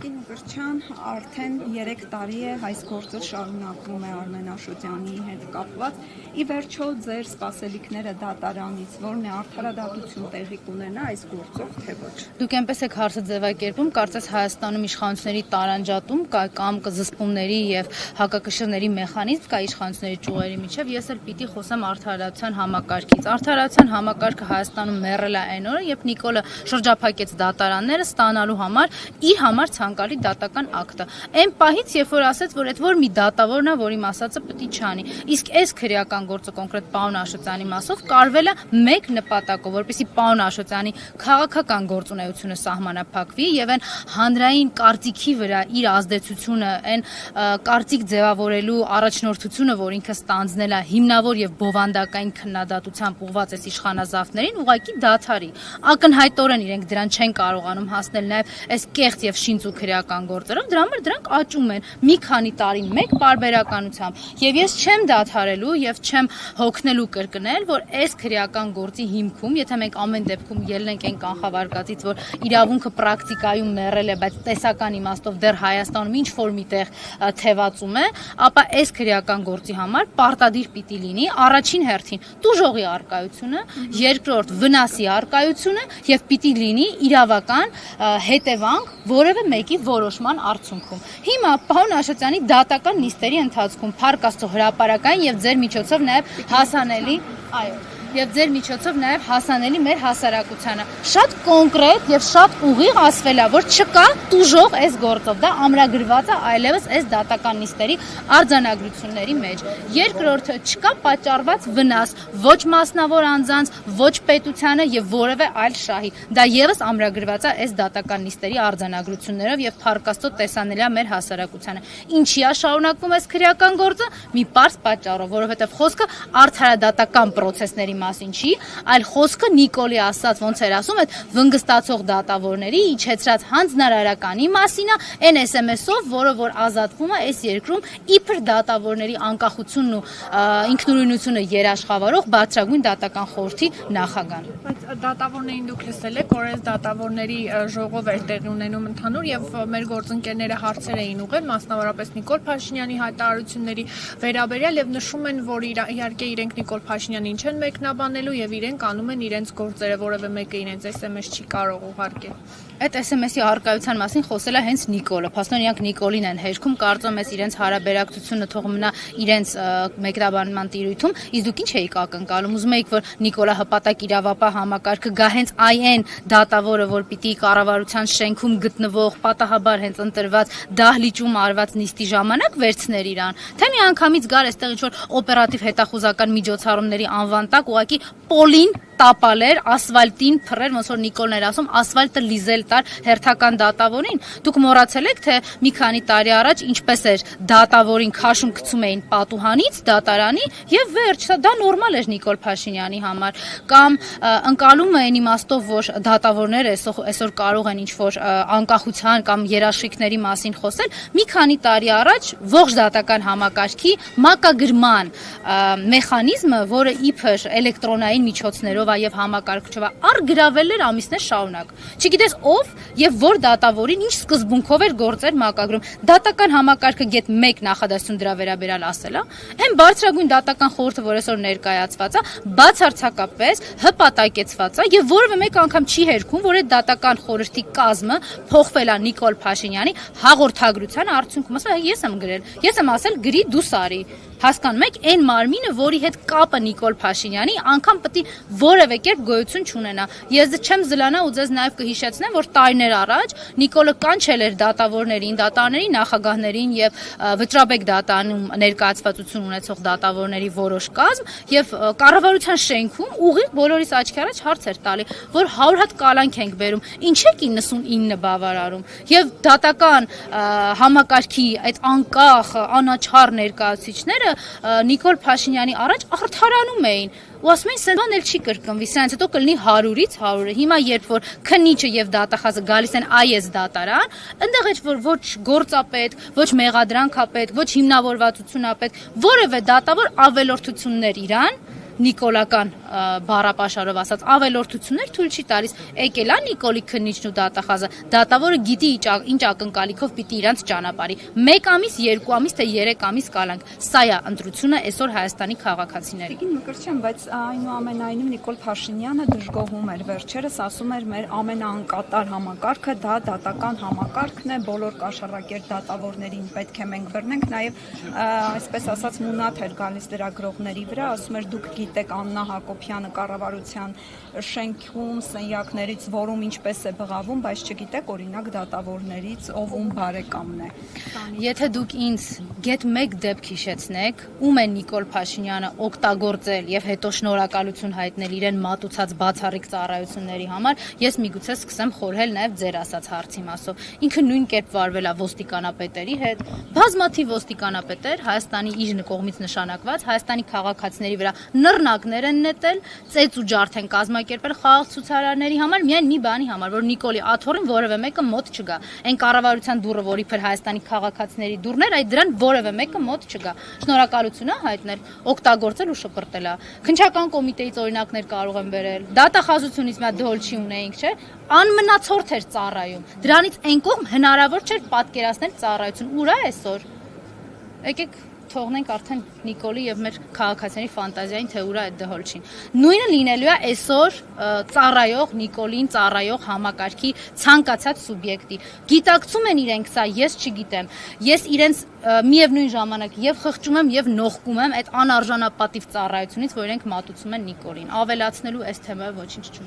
Տիկին Կրչյան արդեն 3 տարի է այս գործը շարունակվում է Արմեն Աշոտյանի հետ կապված։ Ի վերջո ձեր սպասելիքները դատարանից որն է, արդարադատություն տեղի կունենա այս գործով, թե ոչ։ Դուք այնպես եք հարցը ձևակերպում, կարծես Հայաստանում իշխանությունների տարանջատում կա կամ զսպումների եւ հակակշռների մեխանիզմ կա իշխանությունների ճյուղերի միջև։ Ես էլ պիտի խոսեմ արդարադատության համակարգից։ Արդարադատության համակարգը Հայաստանում մեռել է այն օրը, երբ Նիկոլը շրջափակեց դատարանները ստանալու համար իր համար ցանկալի դատական ակտը։ Այն պահից, երբ որ ասեց, որ այդ որ մի դատավորն է, որ իմ ասածը պետք է չանի։ Իսկ այս քրեական գործը կոնկրետ պարոն Աշոտյանի մասով կարվել է մեկ նպատակով, որպեսզի պարոն Աշոտյանի քաղաքական գործունեությունը սահմանափակվի եւ այն հանրային կարծիքի վրա իր ազդեցությունը, այն կարծիք ձևավորելու առաջնորդությունը, որ ինքը ստանձնել է հիմնավոր եւ բովանդակային քննադատությամբ ուղղված այս իշխանազավթներին, ուղղակի դադարի։ Ակնհայտորեն իրենք դրան չեն կարողանում հասնել նաեւ այս կեղծ եւ շինծու քրեական գործերով, դրա համար դրանք աճում են մի քանի տարի մեկ պարբերականությամբ։ Եվ ես չեմ դադարելու եւ չեմ հոգնելու կրկնել, որ այս քրեական գործի հիմքում, եթե մենք ամեն դեպքում ելնենք այն կանխավարկածից, որ իրավունքը պրակտիկայում մեռել է, բայց տեսական իմաստով դեռ Հայաստանում ինչ որ միտեղ թևածում է, ապա այս քրեական գործի համար պարտադիր պիտի լինի առաջին հերթին տուժողի առկայությունը, երկրորդ վնասի առկայությունը եւ պիտի լինի իրավական հետևանք որևէ մեկի որոշման արդյունքում։ Հիմա պարոն Աշոտյանի դատական նիստերի ընթացքում Փառք Աստծո հրապարակային եւ ձեր միջոցով նաեւ հասանելի, այո, եւ ձեր միջոցով նաեւ հասանելի մեր հասարակությանը շատ կոնկրետ եւ շատ ուղիղ ասվել է, որ չկա տուժող այս գործով, դա ամրագրված է այլևս այս դատական նիստերի արձանագրությունների մեջ։ Երկրորդը չկա պատճառված վնաս ոչ մասնավոր անձանց, ոչ պետությանը եւ որևէ այլ շահի։ Դա եւս ամրագրված է այս դատական նիստերի արձանագրություններով եւ Փառք Աստծո տեսանելի է մեր հասարակությանը։ Ինչի է շարունակվում այս քրեական գործը։ Մի պարզ պատճառով, որովհետեւ խոսքը արդարադատական process-ների մասին չի, այլ խոսքը Նիկոլի ասած ոնց էր ասում, այդ վնգստացող դատավորների իջեցրած հանձնարարականի մասին է, այն SMS-ով, որը որ ազատվում է այս երկրում իբր դատավորների անկախությունն ու ինքնուրույնությունը երաշխավորող բարձրագույն դատական խորհրդի նախագահան։ Բայց դատավորներին դուք լսել եք, որ այս դատավորների ժողով էր տեղի ունենում ընդհանուր եւ մեր գործընկերները հարցեր էին ուղղել, մասնավորապես Նիկոլ Փաշինյանի հայտարարությունների վերաբերյալ եւ նշում են, որ իհարկե իրենք Նիկոլ Փաշինյանին չեն մեկնաբանելու եւ իրենք անում են իրենց գործերը, որևէ մեկը իրենց SMS չի կարող ուղարկել։ Այդ SMS-ի առկայության մասին խոսել է հենց Նիկոլը, փաստորեն իրանք Նիկոլին են հերքում, կարծում ես իրենց հարաբերակցությունը թող մնա իրենց մեկնաբանման տիրույթում, իսկ դուք ինչ էիք ակնկալում, ուզում էիք, որ Նիկոլը հպատակ իրավապահ համակարգը գա հենց այն դատավորը, որ պիտի կառավարության շենքում գտնվող պատահաբար հենց ընտրված դահլիճում արված նիստի ժամանակ վերցներ իրան, թե մի անգամից գար այստեղ ինչ որ օպերատիվ հետախուզական միջոցառումների անվան տակ ուղղակի պոլին տապալեր, ասֆալտին փռեր, ոնց որ Նիկոլն էր ասում, ասֆալտը լիզել տար հերթական դատավորին։ Դուք մոռացել եք, թե մի քանի տարի առաջ ինչպես էր դատավորին քաշում գցում էին պատուհանից դատարանի եւ վերջ, դա նորմալ էր Նիկոլ Փաշինյանի համար։ Կամ ընկալում են իմաստով, որ դատավորները այսօր կարող են ինչ որ անկախության կամ երաշխիքների մասին խոսել, մի քանի տարի առաջ ողջ դատական համակարգի մակագրման մեխանիզմը, որը իբր էլեկտրոնային միջոցներով եւ համակարգչով արգրավել էր ամիսներ շարունակ։ Չգիտես ով եւ որ դատավորին ինչ սկզբունքով էր գործեր մակագրում։ Դատական համակարգը գետ 1 նախադասություն դրա վերաբերյալ ասել է։ Այն բարձրագույն դատական խորհուրդը, որ այսօր ներկայացված է, բացարձակապես հպատակեցված է եւ որևէ մեկ անգամ չի հերքում, որ այդ դատական խորհրդի կազմը փոխվել է Նիկոլ Փաշինյանի հաղորդագրության արդյունքում։ Ասա ես եմ գրել, ես եմ ասել գրի դու սարի։ Հասկանում եք, այն մարմինը, որի հետ կապը Նիկոլ Փաշինյանի անգամ պետք է որևէ կերպ գոյություն չունենա։ Ես չեմ զլանա ու ձեզ նաև կհիշեցնեմ, որ տարիներ առաջ Նիկոլը կանչել էր դատավորներին, դատարանների նախագահներին եւ Վճռաբեկ դատարանում ներկայացվածություն ունեցող դատավորների որոշ կազմ եւ կառավարության շենքում ուղիղ բոլորիս աչքի առաջ հարց էր տալի, որ 100 հատ կալանք ենք բերում, ինչ է 99 բավարարում եւ դատական համակարգի այդ անկախ անաչառ ներկայացուցիչները Նիկոլ Փաշինյանի առաջ արդարանում էին ու ասում էին, սենց բան էլ չի կրկնվի, սրանց հետո կլինի 100-ից 100-ը։ Հիմա երբ որ քննիչը եւ դատախազը գալիս են այս դատարան, այնտեղ է որ ոչ գործապետ, ոչ մեղադրանքապետ, ոչ հիմնավորվածությունապետ, որևէ դատավոր ավելորդություններ իրան նիկոլական բառապաշարով ասած ավելորդություններ թույլ չի տալիս։ Եկել է Նիկոլի քննիչն ու դատախազը, դատավորը գիտի ինչ ակնկալիքով պիտի իրանց ճանապարհի։ 1 ամիս, 2 ամիս, թե 3 ամիս կալանք։ Սա է ընտրությունը այսօր Հայաստանի քաղաքացիների։ Մկրտչյան, բայց այնուամենայնիվ Նիկոլ Փաշինյանը դժգոհում էր վերջերս, ասում էր մեր ամենաանկատար համակարգը դա դատական համակարգն է, բոլոր կաշառակերտ դատավորներին պետք է մենք բռնենք, նաև այսպես ասած մունաթ էր գալիս լրագրողների վրա, ասում էր դուք գիտեք Աննա Հակոբյանը կառավարության շենքում սենյակներից որում ինչպես է բղավում, բայց չգիտեք օրինակ դատավորներից ով ում բարեկամն է։ Եթե դուք ինձ գեթ 1 դեպք հիշեցնեք, ում է Նիկոլ Փաշինյանը օգտագործել եւ հետո շնորհակալություն հայտնել իրեն մատուցած բացառիկ ծառայությունների համար, ես միգուցե սկսեմ խորհել նաեւ ձեր ասած հարցի մասով։ Ինքը նույն կերպ վարվել է ոստիկանապետերի հետ, բազմաթիվ ոստիկանապետեր Հայաստանի իր կողմից նշանակված Հայաստանի քաղաքացիների վրա նռնակներ են նետել, ծեծ ու ջարդ են կազմակերպել խաղաղ ցուցարարների համար, միայն մի բանի համար, որ Նիկոլի աթոռին որևէ մեկը մոտ չգա։ Այն կառավարության դուռը, որի փր Հայաստանի քաղաքացիների դուռներ, այդ դրան որևէ մեկը մոտ չգա։ Շնորհակալություն է հայտնել, օգտագործել ու շպրտել է։ Քննչական կոմիտեից օրինակներ կարող են բերել։ Դատախազությունից մի հատ դոլչի ունեինք, չէ՞։ Անմնացորդ էր ծառայում։ Դրանից այն կողմ հնարավոր չէր պատկերացնել ծառայություն։ Ուր է այսօր։ Եկեք թողնենք արդեն Նիկոլի եւ մեր քաղաքացիների ֆանտազիային, թե ուր է այդ դհոլչին։ Նույնը լինելու է այսօր ծառայող Նիկոլին ծառայող համակարգի ցանկացած սուբյեկտի։ Գիտակցում են իրենք սա, ես չգիտեմ։ Ես իրենց միևնույն ժամանակ եւ խղճում եմ եւ նողկում եմ այդ անարժանապատիվ ծառայությունից, որ իրենք մատուցում են Նիկոլին։ Ավելացնելու այս թեմայով ոչինչ չունեմ։